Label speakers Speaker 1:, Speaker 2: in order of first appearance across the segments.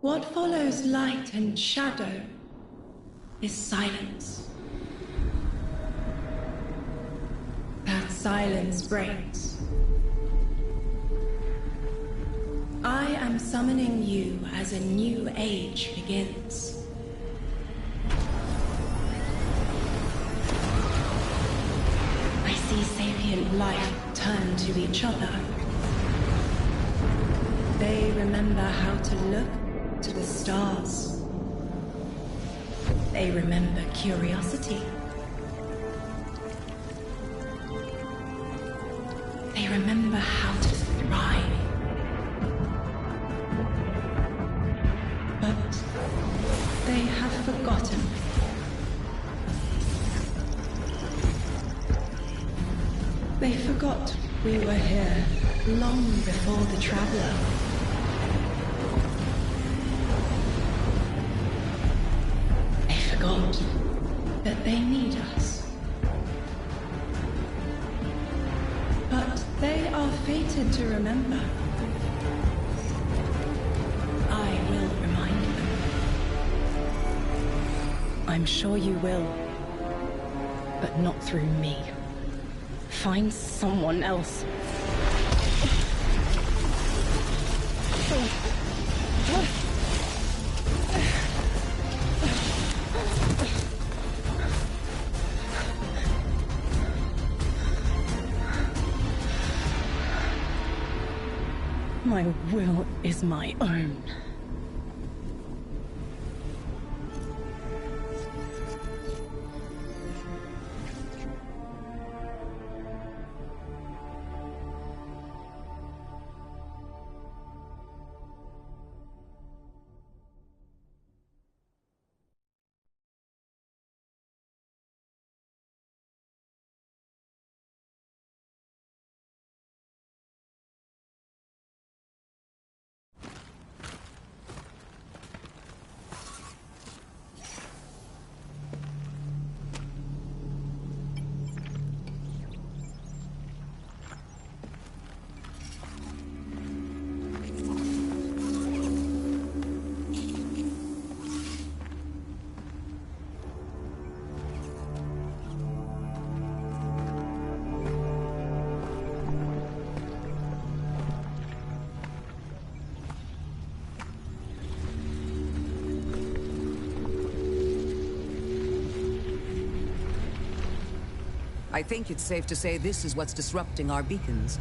Speaker 1: What follows light and shadow is silence. That silence breaks. I am summoning you as a new age begins. I see sapient life turn to each other. They remember how to look to the stars. They remember curiosity. They remember how to thrive. But they have forgotten. They forgot we were here long before the Traveler. They forgot that they need us. But they are fated to remember. I will remind them. I'm sure you will, but not through me. Find someone else. My will is my own.
Speaker 2: I think it's safe to say this is what's disrupting our beacons.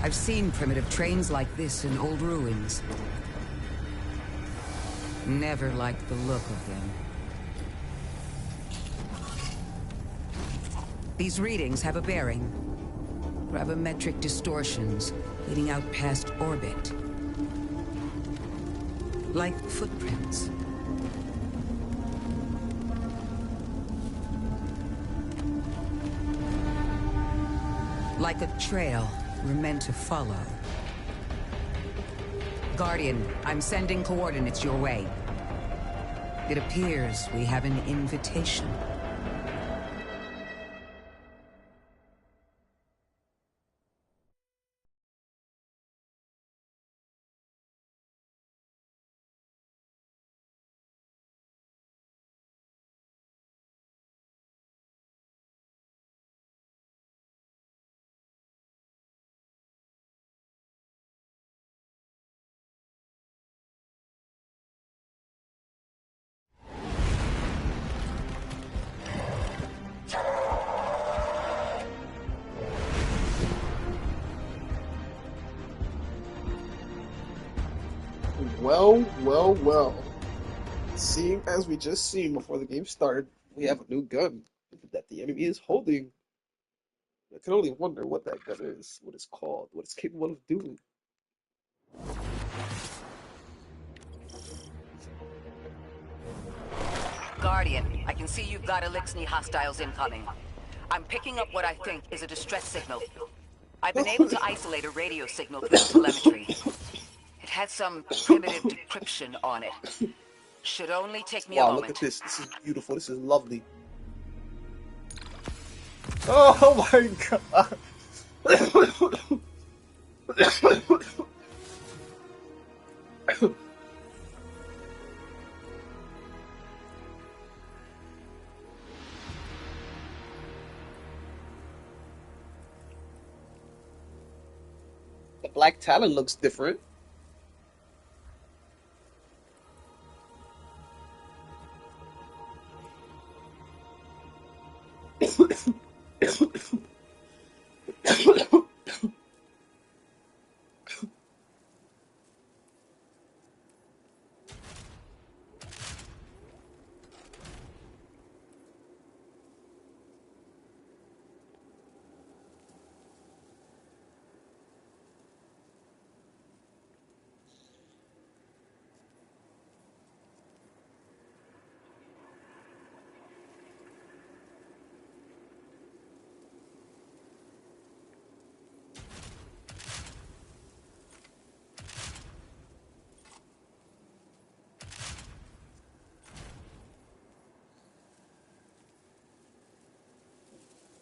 Speaker 2: I've seen primitive trains like this in old ruins. Never liked the look of them. These readings have a bearing. Gravimetric distortions leading out past orbit. Like footprints. Like a trail we're meant to follow. Guardian, I'm sending coordinates your way. It appears we have an invitation.
Speaker 3: Well. Seeing as we just seen before the game started, we have a new gun that the enemy is holding. I can only wonder what that gun is, what it's called, what it's capable of doing.
Speaker 2: Guardian, I can see you've got Elixni hostiles incoming. I'm picking up what I think is a distress signal. I've been able to isolate a radio signal through the telemetry. It has some primitive decryption on it. Should only take me a
Speaker 3: Wow,
Speaker 2: moment.
Speaker 3: look at this. This is beautiful. This is lovely. Oh my god. The Black Talon looks different.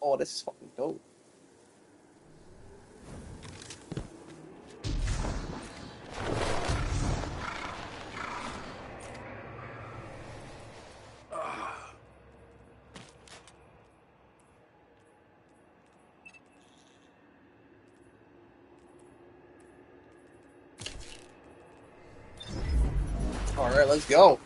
Speaker 3: Oh, this is fucking dope. All right, let's go.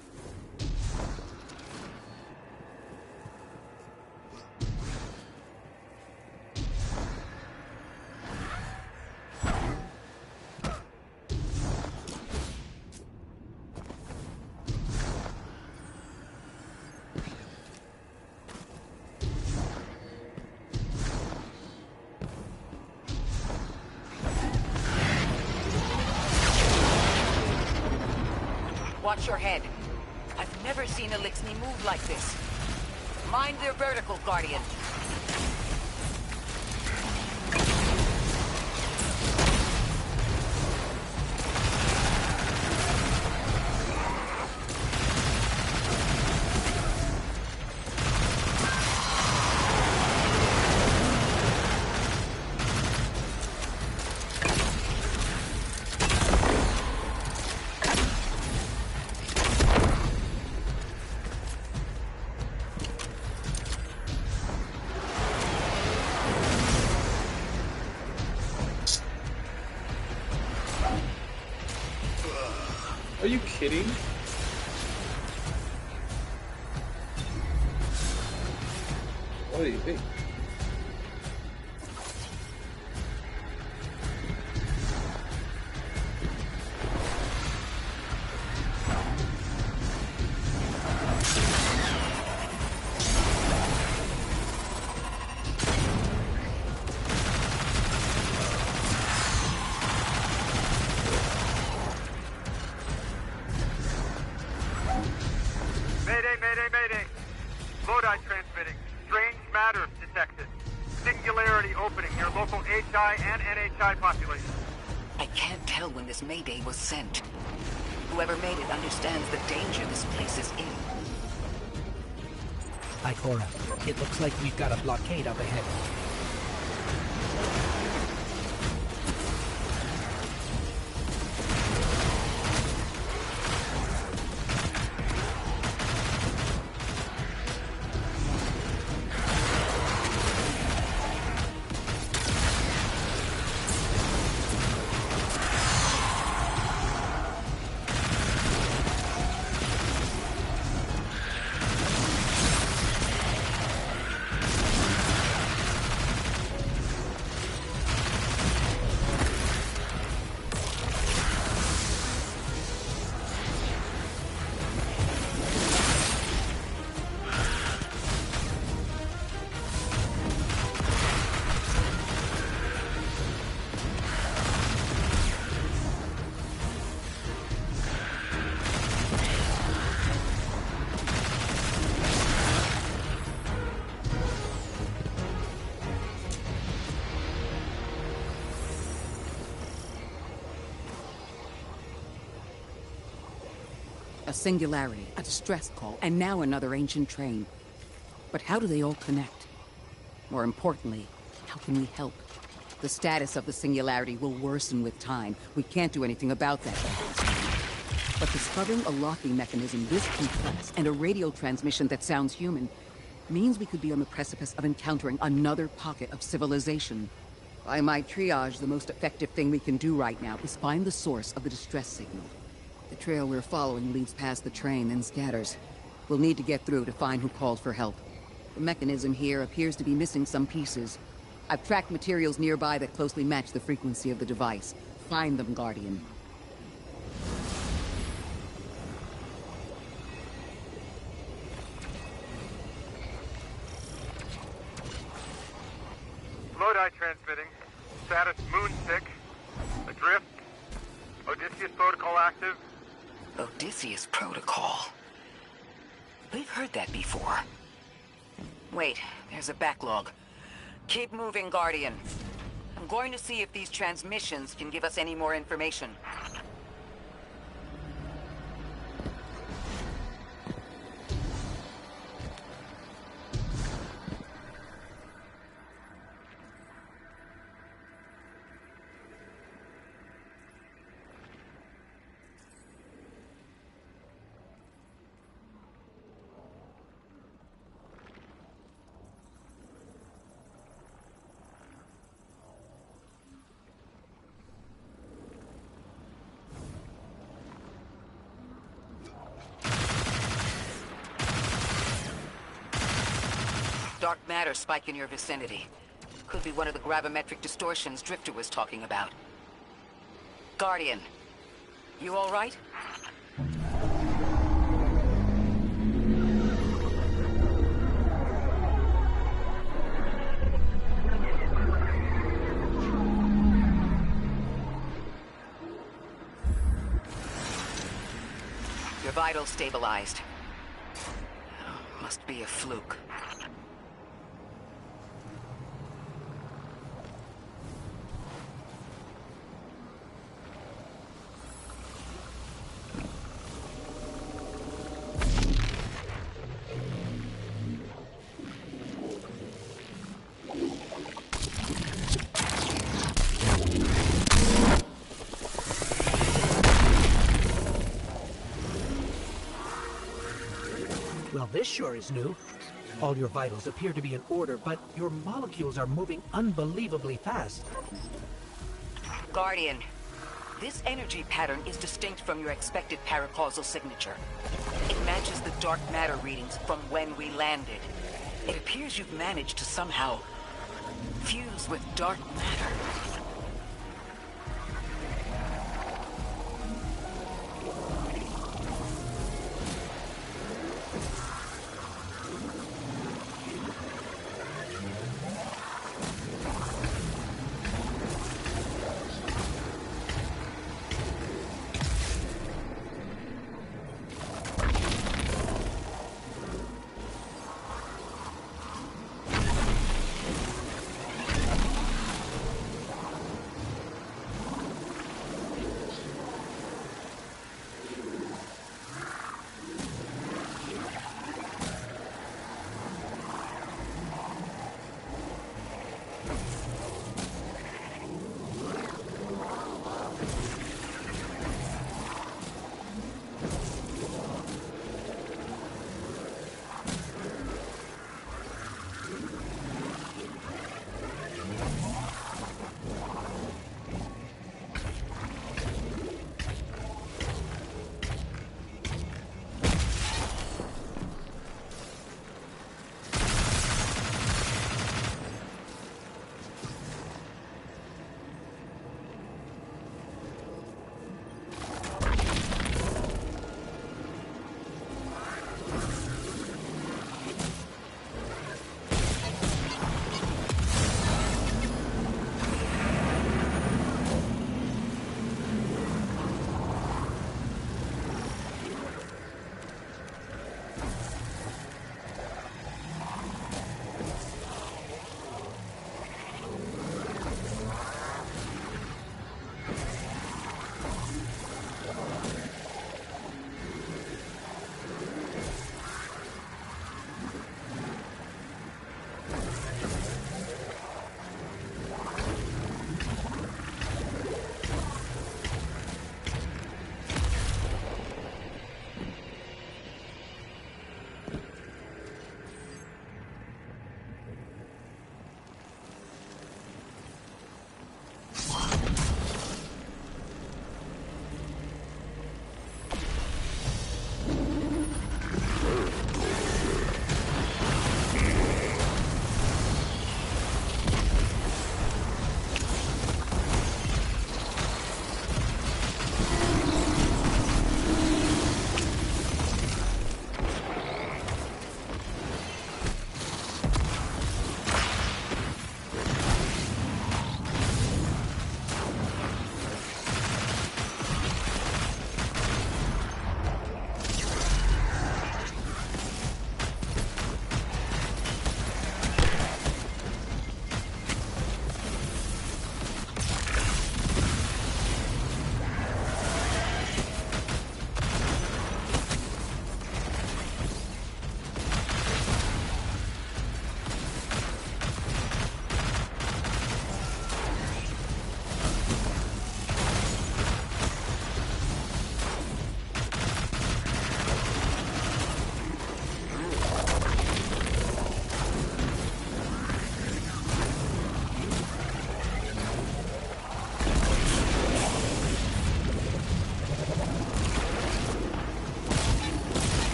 Speaker 2: Watch your head. I've never seen Elixni move like this. Mind their vertical, Guardian.
Speaker 3: Are you kidding? What do you think?
Speaker 4: Mayday. Lodi transmitting. Strange matter detected. Singularity opening near local HI and NHI population.
Speaker 2: I can't tell when this Mayday was sent. Whoever made it understands the danger this place is in.
Speaker 5: Ikora, it looks like we've got a blockade up ahead.
Speaker 2: A singularity, a distress call, and now another ancient train. But how do they all connect? More importantly, how can we help? The status of the singularity will worsen with time. We can't do anything about that. But discovering a locking mechanism this complex and a radio transmission that sounds human means we could be on the precipice of encountering another pocket of civilization. By my triage, the most effective thing we can do right now is find the source of the distress signal. The trail we're following leads past the train, then scatters. We'll need to get through to find who called for help. The mechanism here appears to be missing some pieces. I've tracked materials nearby that closely match the frequency of the device. Find them, Guardian.
Speaker 4: Lodi transmitting. Status moon sick. Adrift. Odysseus protocol active.
Speaker 2: Odysseus protocol. We've heard that before. Wait, there's a backlog. Keep moving, Guardian. I'm going to see if these transmissions can give us any more information. Dark matter spike in your vicinity. Could be one of the gravimetric distortions Drifter was talking about. Guardian, you all right? Your vitals stabilized. Oh, must be a fluke.
Speaker 5: Well, this sure is new. All your vitals appear to be in order, but your molecules are moving unbelievably fast.
Speaker 2: Guardian, this energy pattern is distinct from your expected paracausal signature. It matches the dark matter readings from when we landed. It appears you've managed to somehow fuse with dark matter.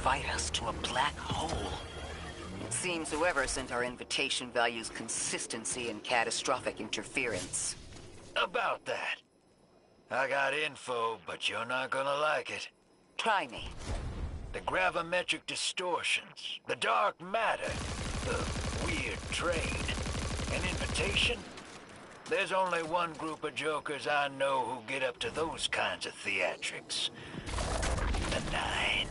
Speaker 2: invite us to a black hole. It seems whoever sent our invitation values consistency and catastrophic interference.
Speaker 6: About that. I got info, but you're not gonna like it.
Speaker 2: Try me.
Speaker 6: The gravimetric distortions, the dark matter, the weird train. An invitation? There's only one group of jokers I know who get up to those kinds of theatrics. The Nine.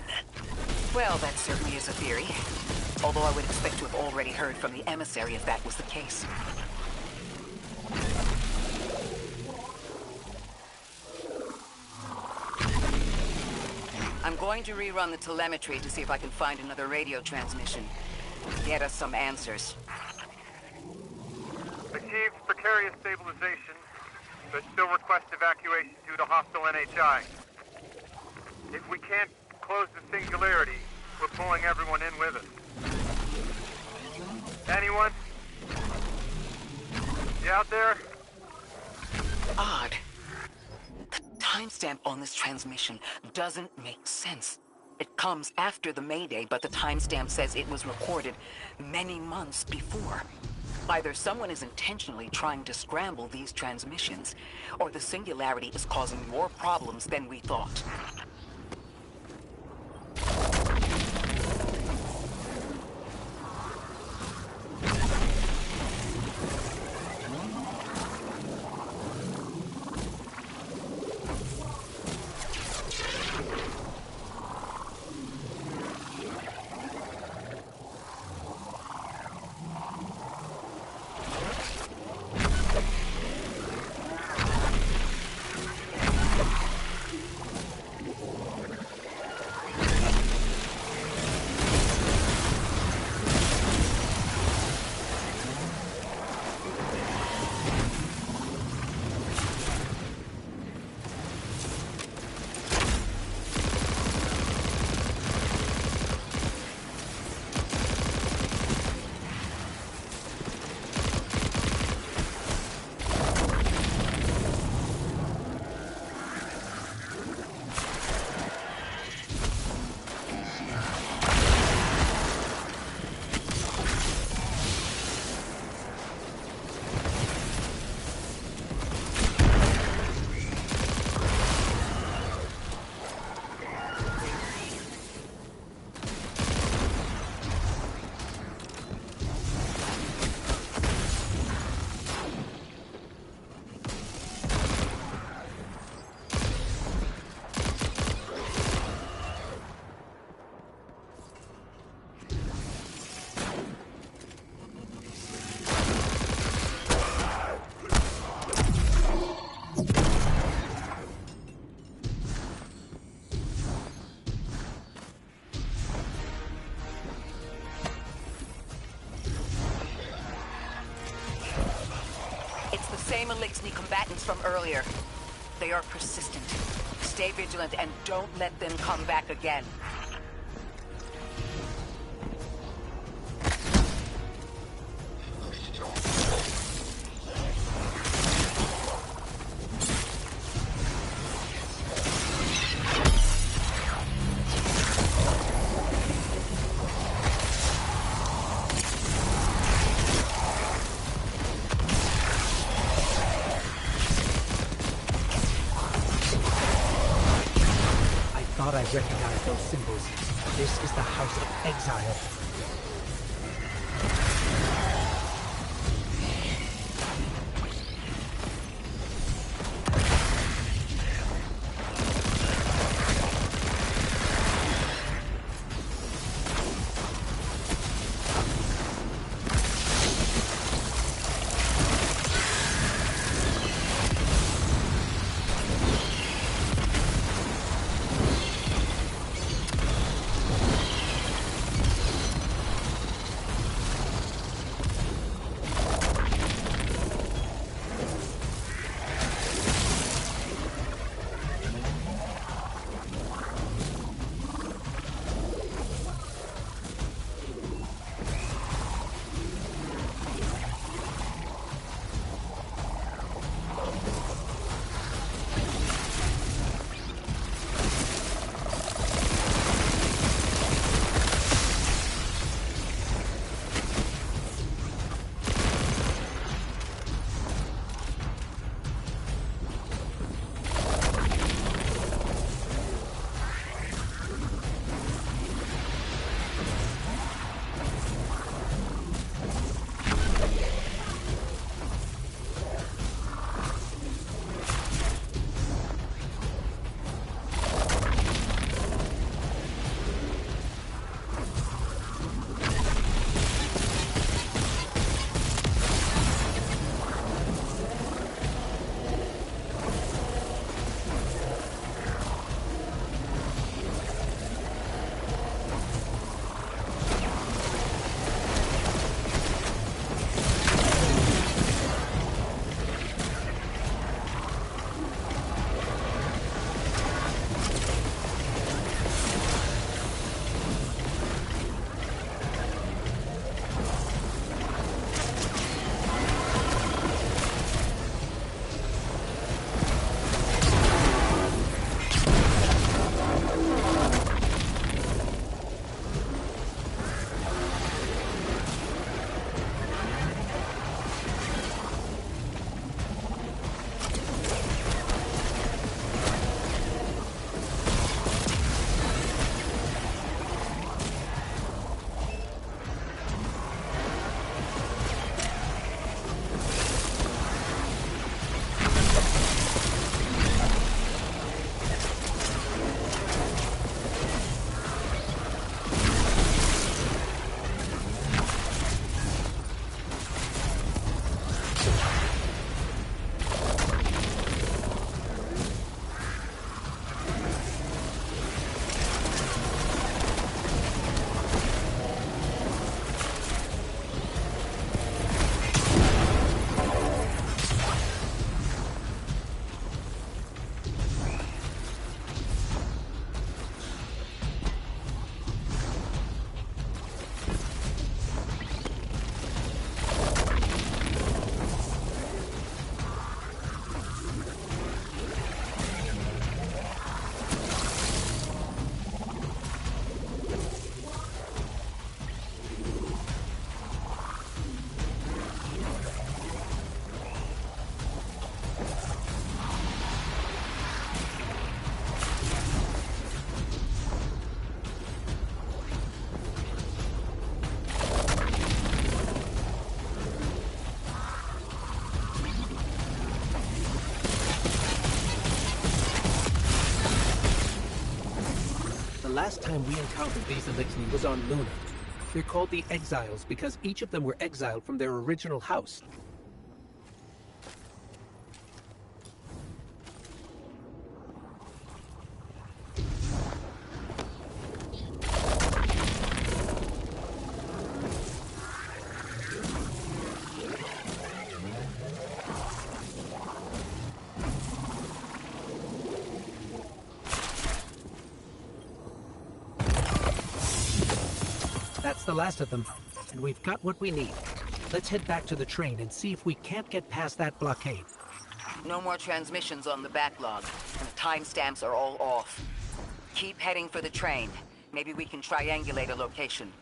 Speaker 2: Well, that certainly is a theory. Although I would expect to have already heard from the emissary if that was the case. I'm going to rerun the telemetry to see if I can find another radio transmission. Get us some answers.
Speaker 4: Achieved precarious stabilization, but still request evacuation due to hostile NHI. If we can't close the singularity, we're pulling everyone in with us. Anyone? You out there?
Speaker 2: Odd. The timestamp on this transmission doesn't make sense. It comes after the Mayday, but the timestamp says it was recorded many months before. Either someone is intentionally trying to scramble these transmissions, or the singularity is causing more problems than we thought. Same Elixni combatants from earlier. They are persistent. Stay vigilant and don't let them come back again.
Speaker 5: I recognize those symbols. This is the House of Exile. last time we encountered these Elixni was on Luna. They're called the Exiles because each of them were exiled from their original house. That's the last of them, and we've got what we need. Let's head back to the train and see if we can't get past that blockade.
Speaker 2: No more transmissions on the backlog, and the timestamps are all off. Keep heading for the train. Maybe we can triangulate a location.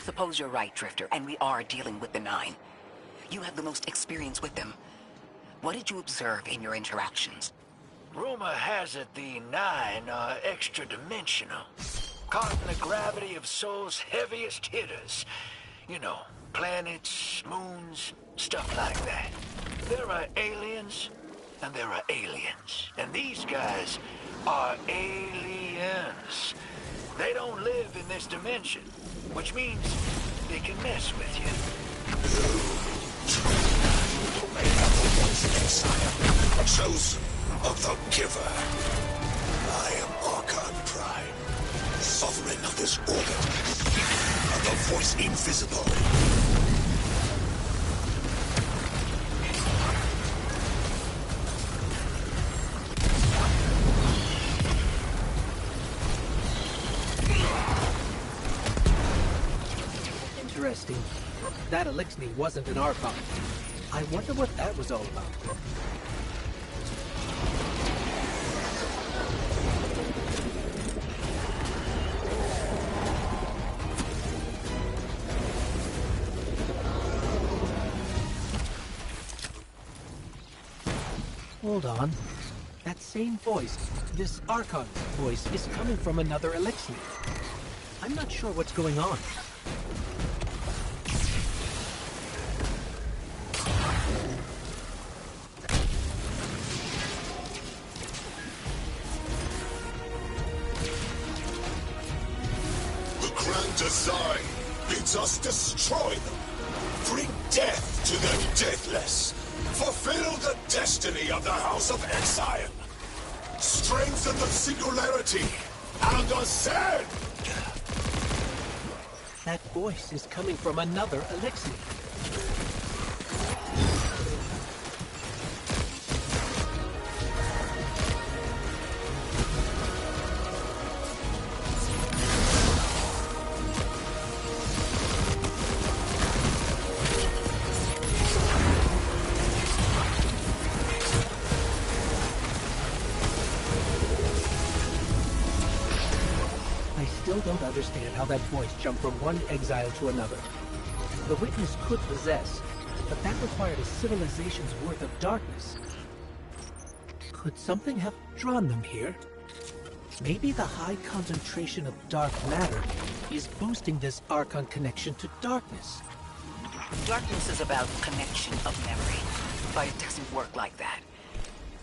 Speaker 2: Suppose you're right, Drifter, and we are dealing with the Nine. You have the most experience with them. What did you observe in your interactions?
Speaker 6: Rumor has it the Nine are extra-dimensional, caught in the gravity of Sol's heaviest hitters. You know, planets, moons, stuff like that. There are aliens, and there are aliens. And these guys are aliens. They don't live in this dimension, which means they can mess with you.
Speaker 7: You may have the voice of Exile, chosen of the Giver. I am Archon Prime, sovereign of this orbit, and the voice invisible.
Speaker 5: Interesting. That Elixni wasn't an Archon. I wonder what that was all about. Hold on. That same voice, this Archon's voice, is coming from another Elixni. I'm not sure what's going on.
Speaker 7: Design bids us destroy them, bring death to the deathless, fulfill the destiny of the House of Exile, strengthen the singularity, and ascend!
Speaker 5: That voice is coming from another Elixni. Don't understand how that voice jumped from one exile to another. The Witness could possess, but that required a civilization's worth of darkness. Could something have drawn them here? Maybe the high concentration of dark matter is boosting this Archon connection to darkness.
Speaker 2: Darkness is about connection of memory, but it doesn't work like that.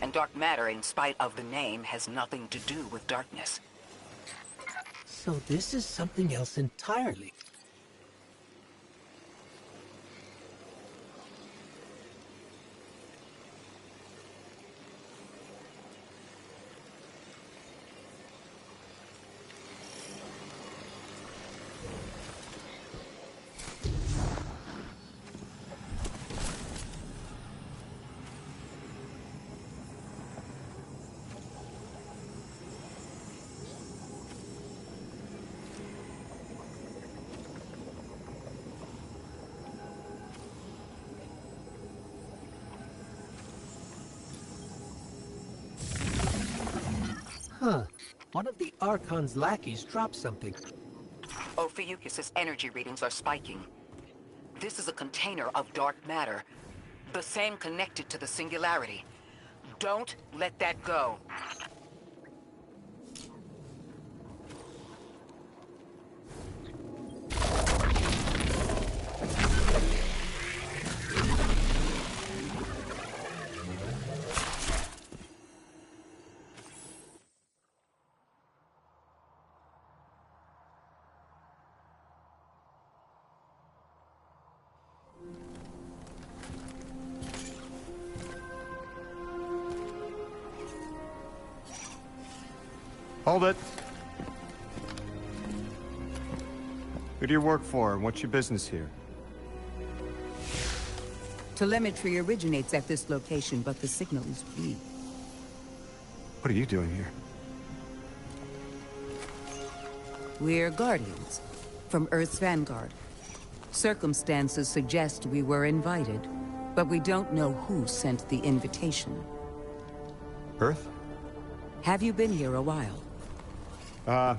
Speaker 2: And dark matter, in spite of the name, has nothing to do with darkness.
Speaker 5: So this is something else entirely. Huh. One of the Archon's lackeys dropped something.
Speaker 2: Ophiuchus's energy readings are spiking. This is a container of dark matter. The same connected to the singularity. Don't let that go.
Speaker 8: Hold it. Who do you work for, and what's your business here?
Speaker 9: Telemetry originates at this location, but the signal is weak.
Speaker 8: What are you doing here?
Speaker 9: We're Guardians, from Earth's vanguard. Circumstances suggest we were invited, but we don't know who sent the invitation.
Speaker 8: Earth?
Speaker 9: Have you been here a while?
Speaker 8: I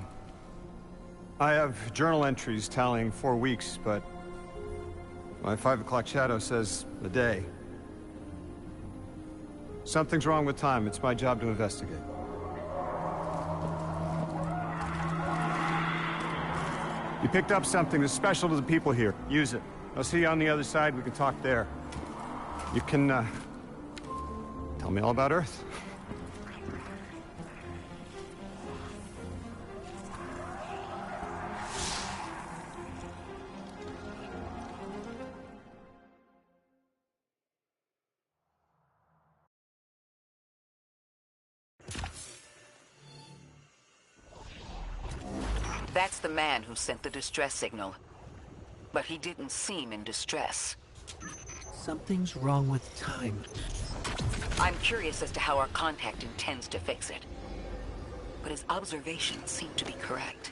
Speaker 8: have journal entries tallying 4 weeks, but my 5 o'clock shadow says a day. Something's wrong with time. It's my job to investigate. You picked up something that's special to the people here. Use it. I'll see you on the other side. We can talk there. You can, tell me all about Earth.
Speaker 2: That's the man who sent the distress signal. But he didn't seem in distress.
Speaker 5: Something's wrong with time.
Speaker 2: I'm curious as to how our contact intends to fix it. But his observations seem to be correct.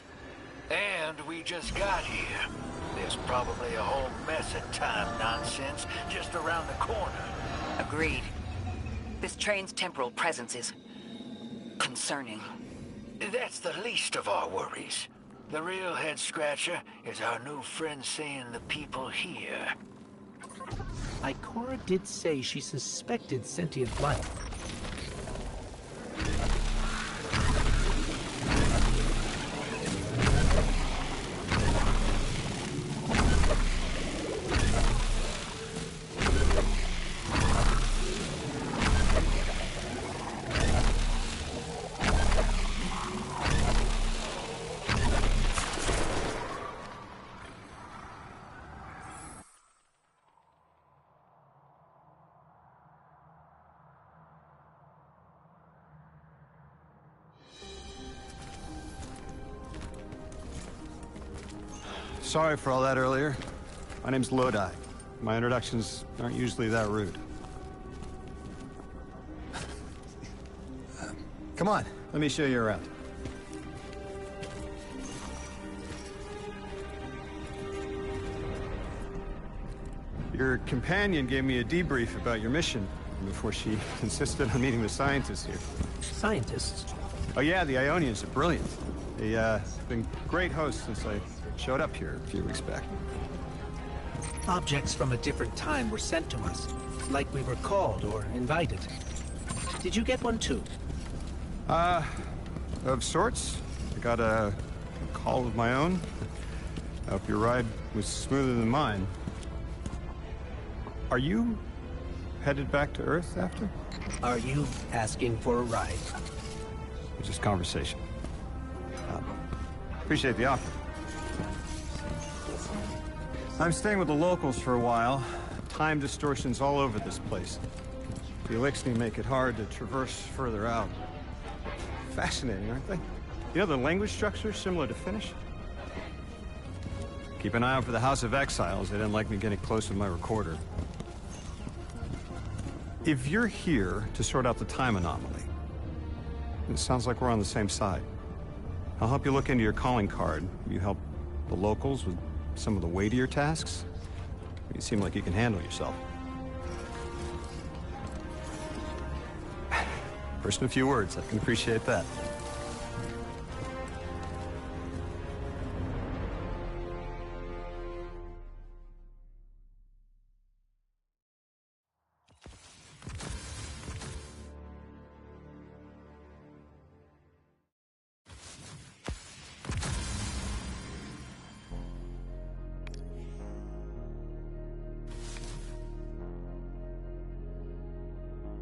Speaker 6: And we just got here. There's probably a whole mess of time nonsense just around the corner.
Speaker 2: Agreed. This train's temporal presence is concerning.
Speaker 6: That's the least of our worries. The real head-scratcher is our new friend seeing the people here.
Speaker 5: Ikora did say she suspected sentient life.
Speaker 8: Sorry for all that earlier. My name's Lodi. My introductions aren't usually that rude. Come on, let me show you around. Your companion gave me a debrief about your mission before she insisted on meeting the scientists here.
Speaker 5: Scientists?
Speaker 8: Oh yeah, the Ionians are brilliant. They've been great hosts since I showed up here a few weeks back.
Speaker 5: Objects from a different time were sent to us, like we were called or invited. Did you get one too?
Speaker 8: Of sorts. I got a call of my own. I hope your ride was smoother than mine. Are you headed back to Earth after?
Speaker 5: Are you asking for a ride?
Speaker 8: It's just conversation. Appreciate the offer. I'm staying with the locals for a while. Time distortions all over this place. The Elixni make it hard to traverse further out. Fascinating, aren't they? You know, the language structure is similar to Finnish. Keep an eye out for the House of Exiles. They didn't like me getting close with my recorder. If you're here to sort out the time anomaly, it sounds like we're on the same side. I'll help you look into your calling card. You help the locals with some of the weightier tasks. You seem like you can handle yourself. First in a few words, I can appreciate that.